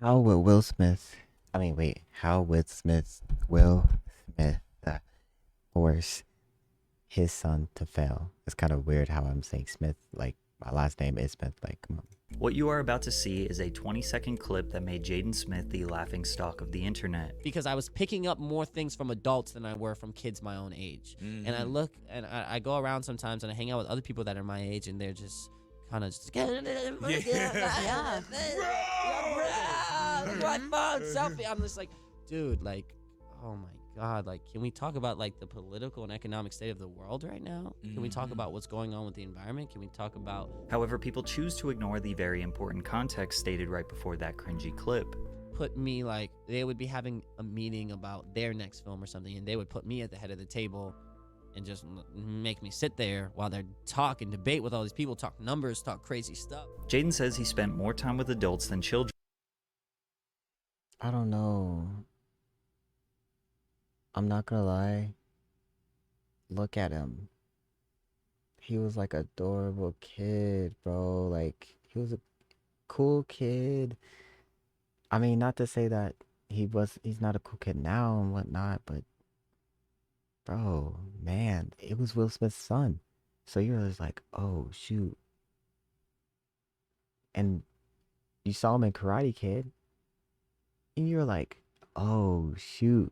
How will Will Smith? How would Will Smith force his son to fail? It's kind of weird how I'm saying Smith. Like my last name is Smith. Like, come on. What you are about to see is a 20-second clip that made Jaden Smith the laughingstock of the internet. Because I was picking up more things from adults than I were from kids my own age. And I look and I go around sometimes and I hang out with other people that are my age and they're just kind of just my phone selfie. I'm just like, dude, like, oh my God, like, can we talk about like the political and economic state of the world right now? Can we talk about what's going on with the environment? Can we talk about... However, people choose to ignore the very important context stated right before that cringy clip. Put me like, they would be having a meeting about their next film or something, and they would put me at the head of the table and just make me sit there while they're talk and debate with all these people, talk numbers, talk crazy stuff. Jaden says he spent more time with adults than children. I don't know. I'm not gonna lie. Look at him. He was like adorable kid, bro. Like he was a cool kid. I mean, not to say that he's not a cool kid now and whatnot, but bro, man, it was Will Smith's son. So you're just like, oh shoot. And you saw him in Karate Kid, and you're like, oh shoot.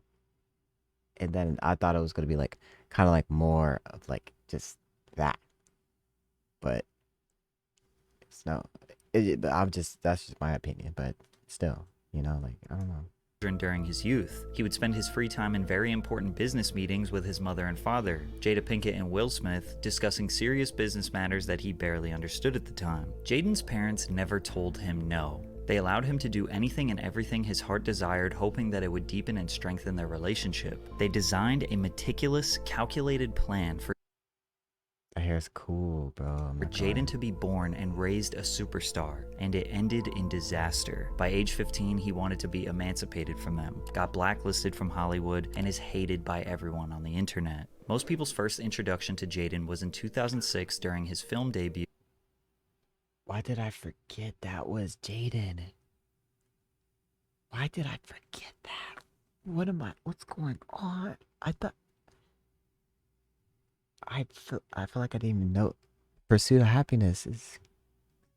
And then I thought it was gonna be like kind of like more of like just that, but it's no. That's just my opinion, but still, like I don't know. During his youth. He would spend his free time in very important business meetings with his mother and father, Jada Pinkett and Will Smith, discussing serious business matters that he barely understood at the time. Jaden's parents never told him no. They allowed him to do anything and everything his heart desired, hoping that it would deepen and strengthen their relationship. They designed a meticulous, calculated plan for The hair's cool, bro. for Jaden to be born and raised a superstar, and it ended in disaster. By age 15, he wanted to be emancipated from them, got blacklisted from Hollywood, and is hated by everyone on the internet. Most people's first introduction to Jaden was in 2006 during his film debut. Why did I forget that was Jaden? Why did I forget that? What's going on? I feel like I didn't even know. Pursuit of Happiness is...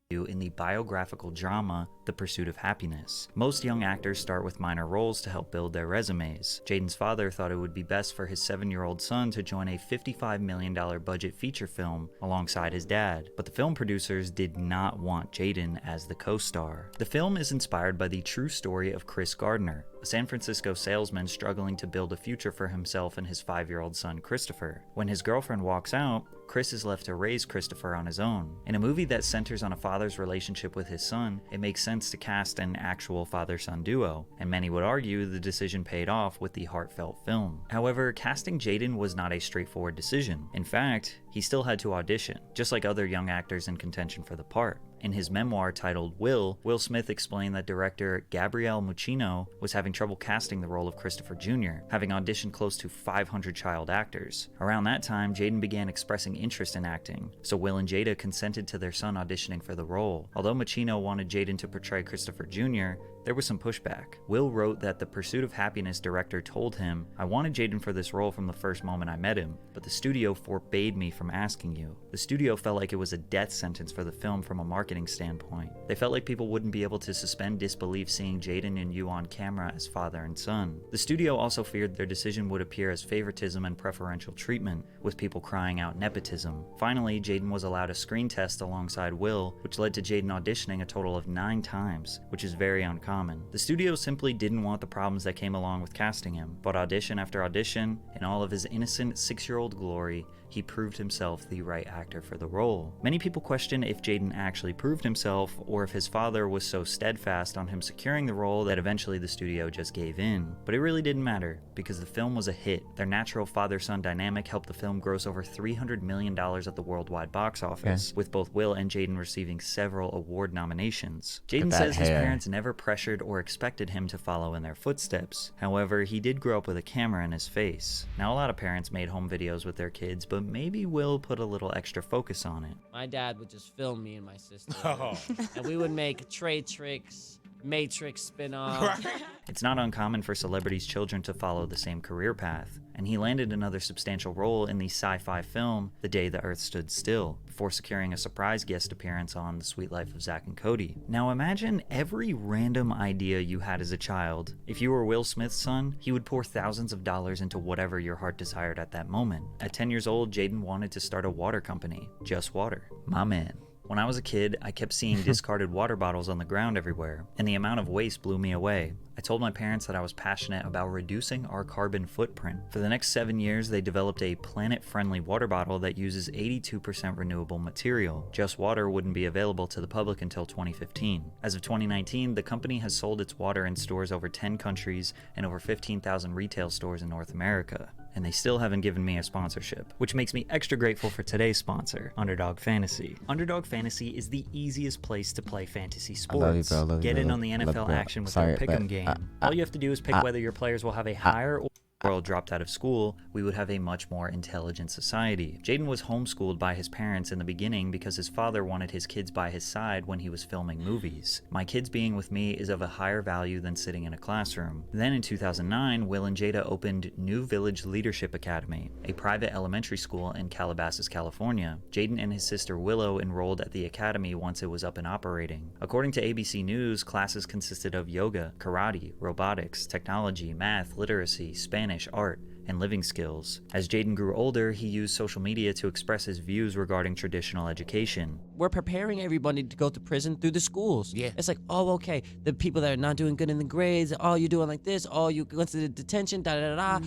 in the biographical drama The Pursuit of Happiness. Most young actors start with minor roles to help build their resumes. Jaden's father thought it would be best for his 7-year-old son to join a $55 million budget feature film alongside his dad, but the film producers did not want Jaden as the co-star. The film is inspired by the true story of Chris Gardner, a San Francisco salesman struggling to build a future for himself and his 5-year-old son Christopher. When his girlfriend walks out, Chris is left to raise Christopher on his own. In a movie that centers on a father's relationship with his son, it makes sense to cast an actual father-son duo, and many would argue the decision paid off with the heartfelt film. However, casting Jaden was not a straightforward decision. In fact, he still had to audition, just like other young actors in contention for the part. In his memoir titled Will Smith explained that director Gabrielle Muccino was having trouble casting the role of Christopher Jr., having auditioned close to 500 child actors. Around that time, Jaden began expressing interest in acting, so Will and Jada consented to their son auditioning for the role. Although Muccino wanted Jaden to portray Christopher Jr., there was some pushback. Will wrote that the Pursuit of Happiness director told him, "I wanted Jaden for this role from the first moment I met him, but the studio forbade me from asking you." The studio felt like it was a death sentence for the film from a marketing standpoint. They felt like people wouldn't be able to suspend disbelief seeing Jaden and you on camera as father and son. The studio also feared their decision would appear as favoritism and preferential treatment, with people crying out nepotism. Finally, Jaden was allowed a screen test alongside Will, which led to Jaden auditioning a total of 9 times, which is very uncommon. The studio simply didn't want the problems that came along with casting him, but audition after audition, in all of his innocent 6-year-old glory, he proved himself the right actor for the role. Many people question if Jaden actually proved himself, or if his father was so steadfast on him securing the role that eventually the studio just gave in. But it really didn't matter, because the film was a hit. Their natural father-son dynamic helped the film gross over $300 million at the worldwide box office, with both Will and Jaden receiving several award nominations. Jaden says his parents never pressured or expected him to follow in their footsteps. However, he did grow up with a camera in his face. Now, a lot of parents made home videos with their kids, but maybe Will put a little extra focus on it. My dad would just film me and my sister. Oh. And we would make Trade Tricks, Matrix spin-off. It's not uncommon for celebrities' children to follow the same career path, and he landed another substantial role in the sci-fi film The Day the Earth Stood Still, before securing a surprise guest appearance on The Sweet Life of Zack and Cody. Now imagine every random idea you had as a child. If you were Will Smith's son, he would pour thousands of dollars into whatever your heart desired at that moment. At 10 years old, Jaden wanted to start a water company. Just Water. My man. When I was a kid, I kept seeing discarded water bottles on the ground everywhere, and the amount of waste blew me away. I told my parents that I was passionate about reducing our carbon footprint. For the next 7 years, they developed a planet-friendly water bottle that uses 82% renewable material. Just Water wouldn't be available to the public until 2015. As of 2019, the company has sold its water in stores over 10 countries and over 15,000 retail stores in North America. And they still haven't given me a sponsorship, which makes me extra grateful for today's sponsor, Underdog Fantasy. Underdog Fantasy is the easiest place to play fantasy sports. Get in on the NFL action with their pick'em game. All you have to do is pick whether your players will have a higher or world dropped out of school, we would have a much more intelligent society. Jaden was homeschooled by his parents in the beginning because his father wanted his kids by his side when he was filming movies. My kids being with me is of a higher value than sitting in a classroom. Then in 2009, Will and Jada opened New Village Leadership Academy, a private elementary school in Calabasas, California. Jaden and his sister Willow enrolled at the academy once it was up and operating. According to ABC News, classes consisted of yoga, karate, robotics, technology, math, literacy, Spanish, art, and living skills. As Jaden grew older, he used social media to express his views regarding traditional education. We're preparing everybody to go to prison through the schools. Yeah. It's like, oh, okay, the people that are not doing good in the grades, oh, you're doing like this, oh, you went to the detention, da-da-da-da.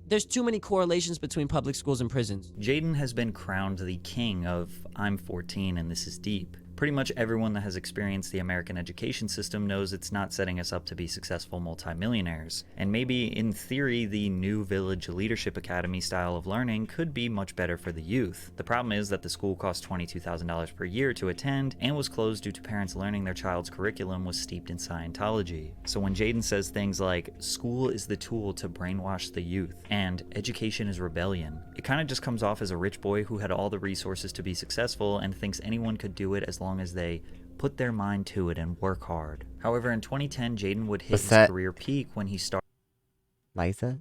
There's too many correlations between public schools and prisons. Jaden has been crowned the king of I'm 14 and this is deep. Pretty much everyone that has experienced the American education system knows it's not setting us up to be successful multimillionaires. And maybe, in theory, the New Village Leadership Academy style of learning could be much better for the youth. The problem is that the school cost $22,000 per year to attend and was closed due to parents learning their child's curriculum was steeped in Scientology. So when Jaden says things like, school is the tool to brainwash the youth, and education is rebellion, it kind of just comes off as a rich boy who had all the resources to be successful and thinks anyone could do it as long as they put their mind to it and work hard. However, in 2010, Jaden would hit his career peak when he started. Liza?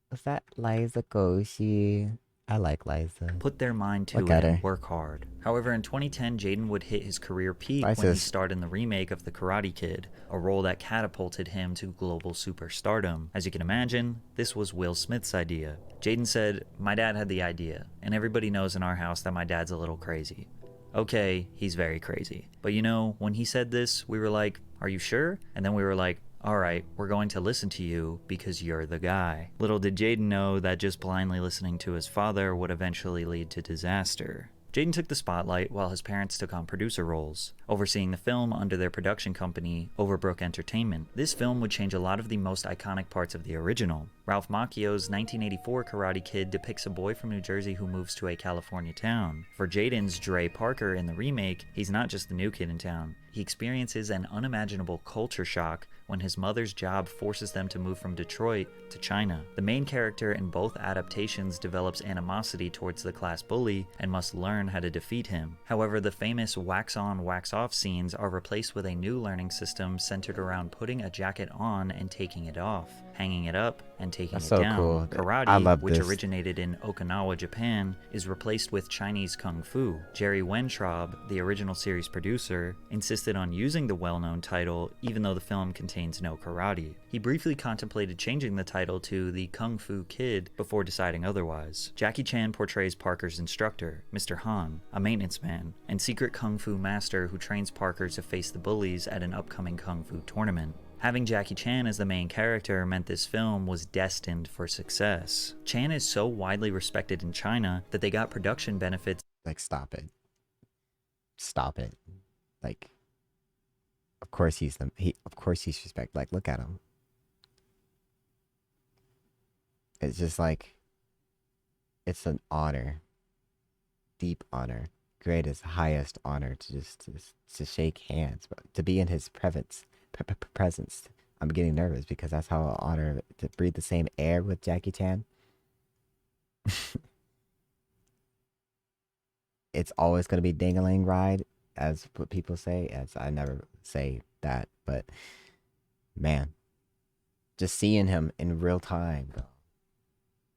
Was that Liza Koshy? I like Liza. Put their mind to it and work hard. However, in 2010, Jaden would hit his career peak when he starred in the remake of The Karate Kid, a role that catapulted him to global superstardom. As you can imagine, this was Will Smith's idea. Jaden said, "My dad had the idea, and everybody knows in our house that my dad's a little crazy." Okay, he's very crazy. But you know, when he said this, we were like, "Are you sure?" And then we were like, "Alright, we're going to listen to you because you're the guy." Little did Jaden know that just blindly listening to his father would eventually lead to disaster. Jaden took the spotlight while his parents took on producer roles, overseeing the film under their production company, Overbrook Entertainment. This film would change a lot of the most iconic parts of the original. Ralph Macchio's 1984 Karate Kid depicts a boy from New Jersey who moves to a California town. For Jaden's Dre Parker in the remake, he's not just the new kid in town. He experiences an unimaginable culture shock when his mother's job forces them to move from Detroit to China. The main character in both adaptations develops animosity towards the class bully and must learn how to defeat him. However, the famous wax-on, wax-off scenes are replaced with a new learning system centered around putting a jacket on and taking it off, hanging it up and taking it down. Cool. Karate, which originated in Okinawa, Japan, is replaced with Chinese Kung Fu. Jerry Weintraub, the original series producer, insisted on using the well-known title even though the film contains no karate. He briefly contemplated changing the title to The Kung Fu Kid before deciding otherwise. Jackie Chan portrays Parker's instructor, Mr. Han, a maintenance man, and secret Kung Fu master who trains Parker to face the bullies at an upcoming Kung Fu tournament. Having Jackie Chan as the main character meant this film was destined for success. Chan is so widely respected in China that they got production benefits. Like, stop it. Stop it. Like, of course he's respected. Like, look at him. It's just like, it's an honor. Deep honor. Greatest, highest honor to shake hands, but to be in his presence. I'm getting nervous because that's how I honor to breathe the same air with Jackie Chan. it's always gonna be dingling ride, as what people say. As I never say that, but man, just seeing him in real time, bro.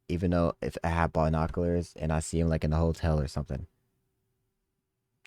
Even though if I have binoculars and I see him like in the hotel or something,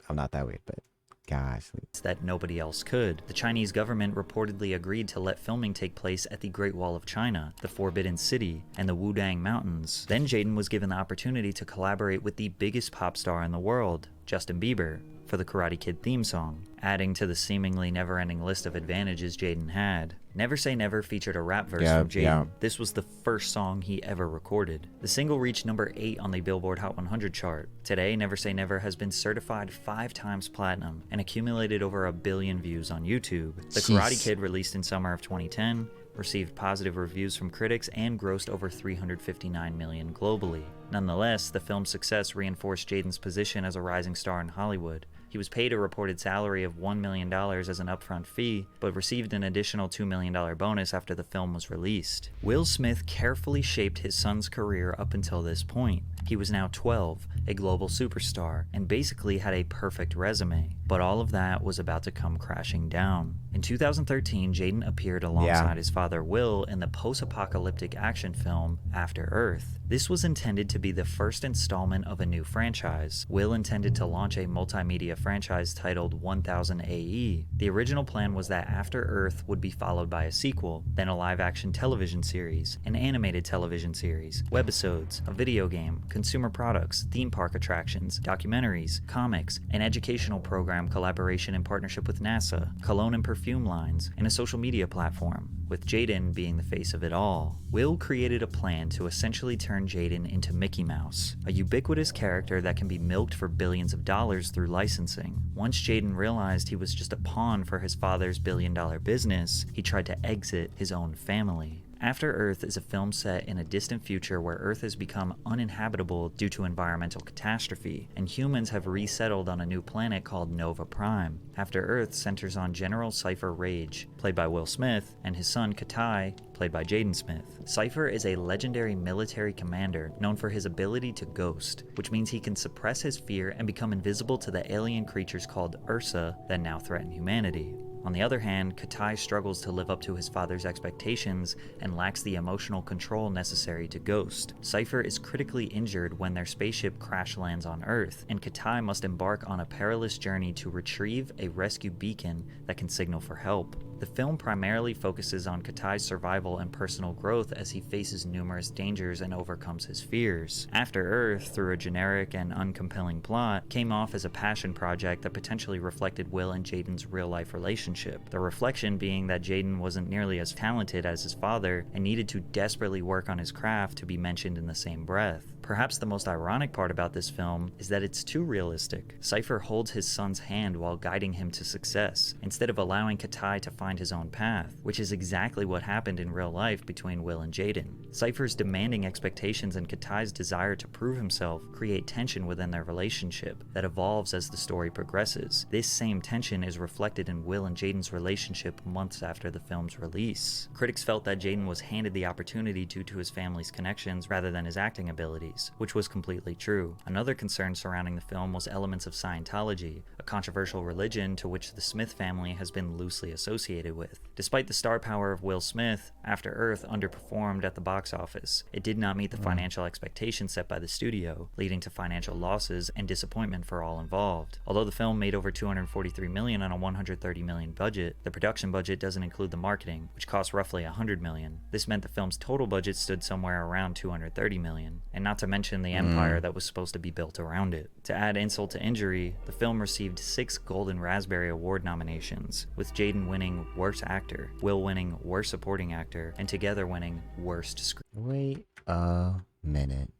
I'm not that weird, but gosh. That nobody else could. The Chinese government reportedly agreed to let filming take place at the Great Wall of China, the Forbidden City, and the Wudang Mountains. Then Jaden was given the opportunity to collaborate with the biggest pop star in the world, Justin Bieber, for the Karate Kid theme song, adding to the seemingly never-ending list of advantages Jaden had. Never Say Never featured a rap verse from Jaden. Yeah. This was the first song he ever recorded. The single reached number 8 on the Billboard Hot 100 chart. Today, Never Say Never has been certified 5 times platinum and accumulated over 1 billion views on YouTube. The Karate Kid, released in summer of 2010, received positive reviews from critics and grossed over $359 million globally. Nonetheless, the film's success reinforced Jaden's position as a rising star in Hollywood. He was paid a reported salary of $1 million as an upfront fee, but received an additional $2 million bonus after the film was released. Will Smith carefully shaped his son's career up until this point. He was now 12, a global superstar, and basically had a perfect resume. But all of that was about to come crashing down. In 2013, Jaden appeared alongside his father Will in the post-apocalyptic action film After Earth. This was intended to be the first installment of a new franchise. Will intended to launch a multimedia franchise titled 1000 AE. The original plan was that After Earth would be followed by a sequel, then a live-action television series, an animated television series, webisodes, a video game, consumer products, theme park attractions, documentaries, comics, an educational program collaboration in partnership with NASA, cologne and perfume lines, and a social media platform, with Jaden being the face of it all. Will created a plan to essentially turn Jaden into Mickey Mouse, a ubiquitous character that can be milked for billions of dollars through licensing. Once Jaden realized he was just a pawn for his father's billion-dollar business, he tried to exit his own family. After Earth is a film set in a distant future where Earth has become uninhabitable due to environmental catastrophe, and humans have resettled on a new planet called Nova Prime. After Earth centers on General Cypher Rage, played by Will Smith, and his son Katai, played by Jaden Smith. Cypher is a legendary military commander known for his ability to ghost, which means he can suppress his fear and become invisible to the alien creatures called Ursa that now threaten humanity. On the other hand, Katai struggles to live up to his father's expectations and lacks the emotional control necessary to ghost. Cypher is critically injured when their spaceship crash lands on Earth, and Katai must embark on a perilous journey to retrieve a rescue beacon that can signal for help. The film primarily focuses on Katai's survival and personal growth as he faces numerous dangers and overcomes his fears. After Earth, through a generic and uncompelling plot, came off as a passion project that potentially reflected Will and Jaden's real-life relationship. The reflection being that Jaden wasn't nearly as talented as his father and needed to desperately work on his craft to be mentioned in the same breath. Perhaps the most ironic part about this film is that it's too realistic. Cypher holds his son's hand while guiding him to success, instead of allowing Katai to find his own path, which is exactly what happened in real life between Will and Jaden. Cypher's demanding expectations and Katai's desire to prove himself create tension within their relationship that evolves as the story progresses. This same tension is reflected in Will and Jaden's relationship months after the film's release. Critics felt that Jaden was handed the opportunity due to his family's connections rather than his acting abilities, which was completely true. Another concern surrounding the film was elements of Scientology, a controversial religion to which the Smith family has been loosely associated with. Despite the star power of Will Smith, After Earth underperformed at the box office. It did not meet the financial expectations set by the studio, leading to financial losses and disappointment for all involved. Although the film made over $243 million on a $130 million budget, the production budget doesn't include the marketing, which cost roughly $100 million. This meant the film's total budget stood somewhere around $230 million, and not to mention the empire that was supposed to be built around it. To add insult to injury, the film received 6 Golden Raspberry Award nominations, with Jaden winning Worst Actor, Will winning Worst Supporting Actor, and together winning Worst Screen. Wait a minute.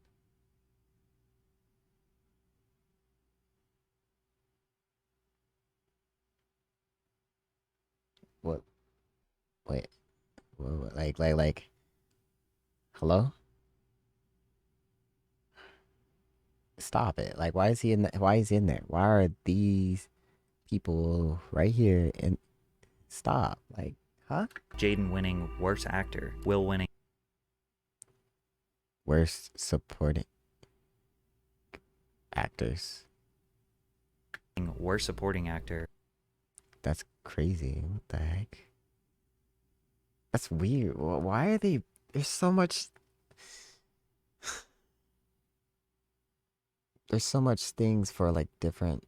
What? Wait. Like. Hello? Stop it. Like, why is he in? Why is he in there? Why are these people right here? And stop. Like, huh? Jaden winning Worst Actor, Will winning Worst supporting actors. Worst Supporting Actor. That's crazy. What the heck? That's weird. Why are they? There's so much. There's so much things for like different.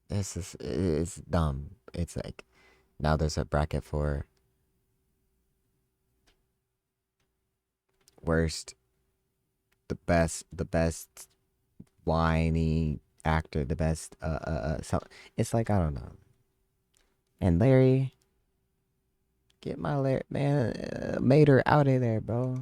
It's dumb. It's like now there's a bracket for worst, the best whiny actor, the best so it's like I don't know. And Larry, get my Larry man, Mater out of there, bro.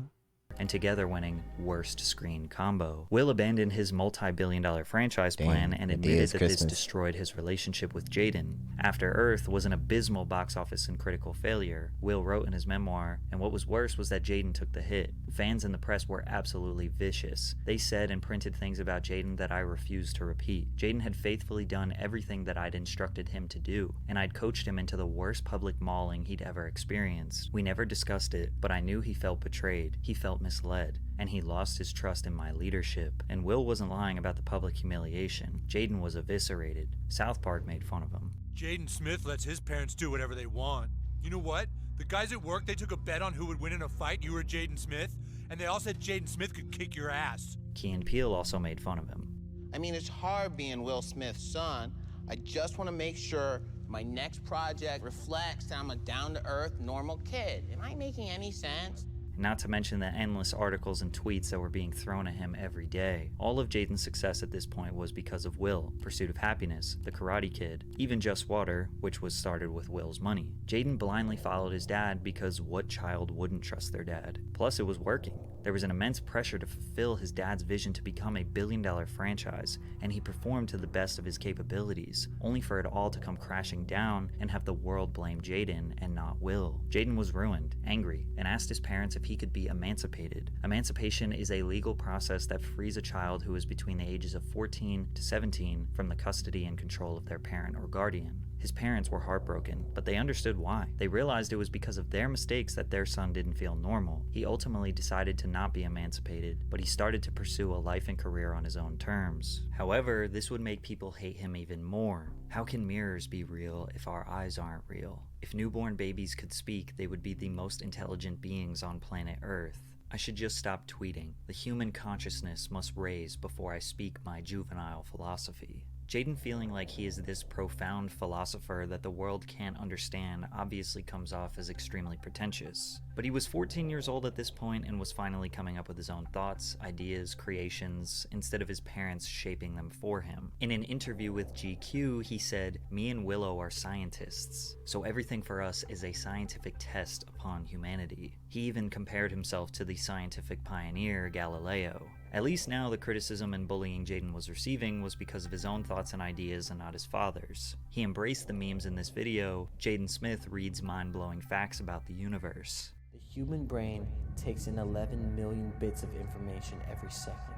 And together winning Worst Screen Combo. Will abandoned his multi-billion-dollar franchise plan and admitted that this destroyed his relationship with Jaden. After Earth was an abysmal box office and critical failure, Will wrote in his memoir, and what was worse was that Jaden took the hit. Fans and the press were absolutely vicious. They said and printed things about Jaden that I refused to repeat. Jaden had faithfully done everything that I'd instructed him to do, and I'd coached him into the worst public mauling he'd ever experienced. We never discussed it, but I knew he felt betrayed. He felt misled, and he lost his trust in my leadership. And Will wasn't lying about the public humiliation. Jaden was eviscerated. South Park made fun of him. Jaden Smith lets his parents do whatever they want. You know what? The guys at work, they took a bet on who would win in a fight, you or Jaden Smith, and they all said Jaden Smith could kick your ass. Key and Peele also made fun of him. I mean, it's hard being Will Smith's son. I just want to make sure my next project reflects that I'm a down-to-earth, normal kid. Am I making any sense? Not to mention the endless articles and tweets that were being thrown at him every day. All of Jaden's success at this point was because of Will, Pursuit of Happiness, The Karate Kid, even Just Water, which was started with Will's money. Jaden blindly followed his dad because what child wouldn't trust their dad? Plus, it was working. There was an immense pressure to fulfill his dad's vision to become a billion-dollar franchise, and he performed to the best of his capabilities, only for it all to come crashing down and have the world blame Jaden and not Will. Jaden was ruined, angry, and asked his parents if he could be emancipated. Emancipation is a legal process that frees a child who is between the ages of 14 to 17 from the custody and control of their parent or guardian. His parents were heartbroken, but they understood why. They realized it was because of their mistakes that their son didn't feel normal. He ultimately decided to not be emancipated, but he started to pursue a life and career on his own terms. However, this would make people hate him even more. How can mirrors be real if our eyes aren't real? If newborn babies could speak, they would be the most intelligent beings on planet Earth. I should just stop tweeting. The human consciousness must raise before I speak my juvenile philosophy. Jaden feeling like he is this profound philosopher that the world can't understand obviously comes off as extremely pretentious. But he was 14 years old at this point and was finally coming up with his own thoughts, ideas, creations, instead of his parents shaping them for him. In an interview with GQ, he said, "Me and Willow are scientists, so everything for us is a scientific test upon humanity." He even compared himself to the scientific pioneer Galileo. At least now the criticism and bullying Jaden was receiving was because of his own thoughts and ideas and not his father's. He embraced the memes in this video. Jaden Smith reads mind-blowing facts about the universe. The human brain takes in 11 million bits of information every second.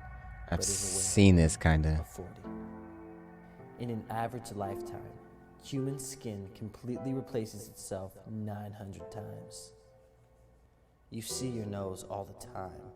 I've seen this kinda. 40. In an average lifetime, human skin completely replaces itself 900 times. You see your nose all the time.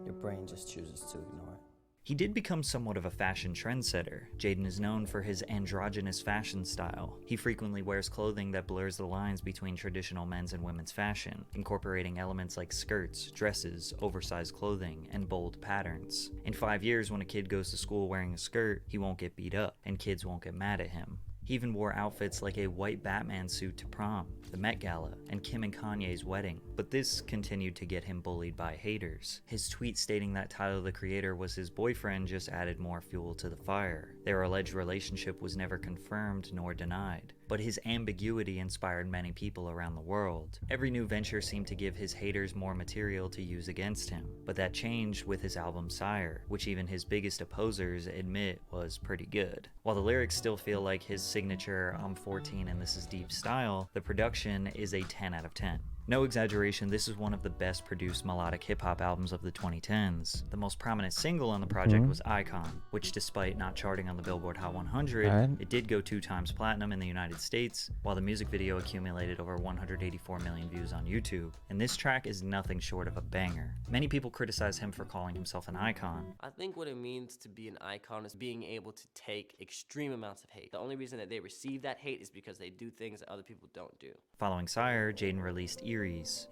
Your brain just chooses to ignore it. He did become somewhat of a fashion trendsetter. Jaden is known for his androgynous fashion style. He frequently wears clothing that blurs the lines between traditional men's and women's fashion, incorporating elements like skirts, dresses, oversized clothing, and bold patterns. In 5 years, when a kid goes to school wearing a skirt, he won't get beat up, and kids won't get mad at him. He even wore outfits like a white Batman suit to prom, the Met Gala, and Kim and Kanye's wedding. But this continued to get him bullied by haters. His tweet stating that Tyler the Creator was his boyfriend just added more fuel to the fire. Their alleged relationship was never confirmed nor denied, but his ambiguity inspired many people around the world. Every new venture seemed to give his haters more material to use against him, but that changed with his album Sire, which even his biggest opposers admit was pretty good. While the lyrics still feel like his signature "I'm 14 and this is deep" style, the production is a 10 out of 10. No exaggeration, this is one of the best produced melodic hip-hop albums of the 2010s. The most prominent single on the project was Icon, which despite not charting on the Billboard Hot 100, Alright. it did go 2 times platinum in the United States, while the music video accumulated over 184 million views on YouTube. And this track is nothing short of a banger. Many people criticize him for calling himself an icon. I think what it means to be an icon is being able to take extreme amounts of hate. The only reason that they receive that hate is because they do things that other people don't do. Following Sire, Jaden released Eerie's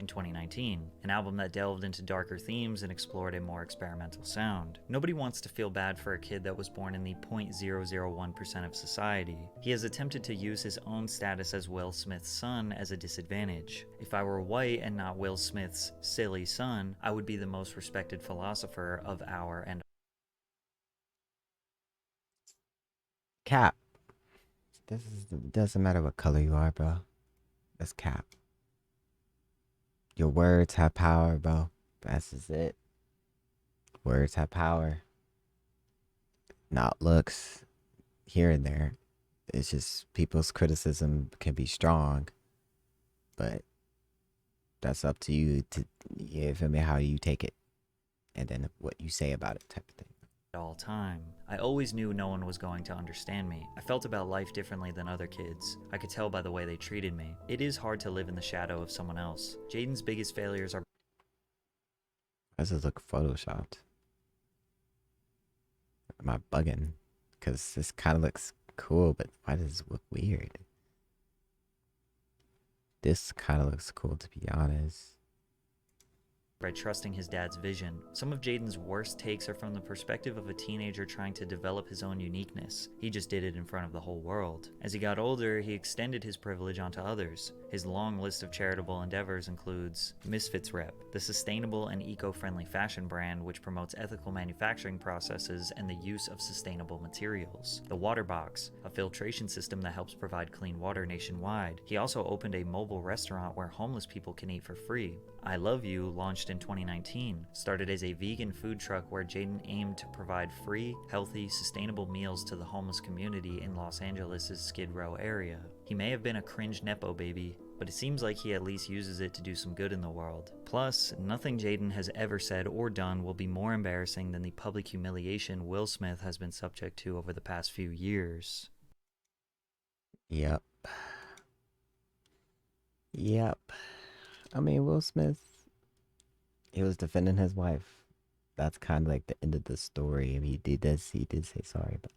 in 2019, an album that delved into darker themes and explored a more experimental sound. Nobody wants to feel bad for a kid that was born in the 0.001% of society. He has attempted to use his own status as Will Smith's son as a disadvantage. If I were white and not Will Smith's silly son, I would be the most respected philosopher of our and Cap. Doesn't matter what color you are, bro. That's cap. Your words have power, bro. That's just it. Words have power. Not looks here and there. It's just people's criticism can be strong, but that's up to you to, you feel me, how you take it, and then what you say about it, type of thing. all time. I always knew no one was going to understand me. I felt about life differently than other kids. I could tell by the way they treated me. It is hard to live in the shadow of someone else. Jaden's biggest failures are... Why does it look photoshopped? Am I bugging? Because this kind of looks cool, but why does it look weird? This kind of looks cool, to be honest. by trusting his dad's vision. Some of Jaden's worst takes are from the perspective of a teenager trying to develop his own uniqueness. He just did it in front of the whole world. As he got older, he extended his privilege onto others. His long list of charitable endeavors includes Misfits Rep, the sustainable and eco-friendly fashion brand which promotes ethical manufacturing processes and the use of sustainable materials. The Water Box, a filtration system that helps provide clean water nationwide. He also opened a mobile restaurant where homeless people can eat for free. I Love You, launched in 2019, started as a vegan food truck where Jaden aimed to provide free, healthy, sustainable meals to the homeless community in Los Angeles' Skid Row area. He may have been a cringe nepo baby, but it seems like he at least uses it to do some good in the world. Plus, nothing Jaden has ever said or done will be more embarrassing than the public humiliation Will Smith has been subject to over the past few years. Yep. I mean, Will Smith, he was defending his wife. That's kind of like the end of the story. I mean, he did say sorry, but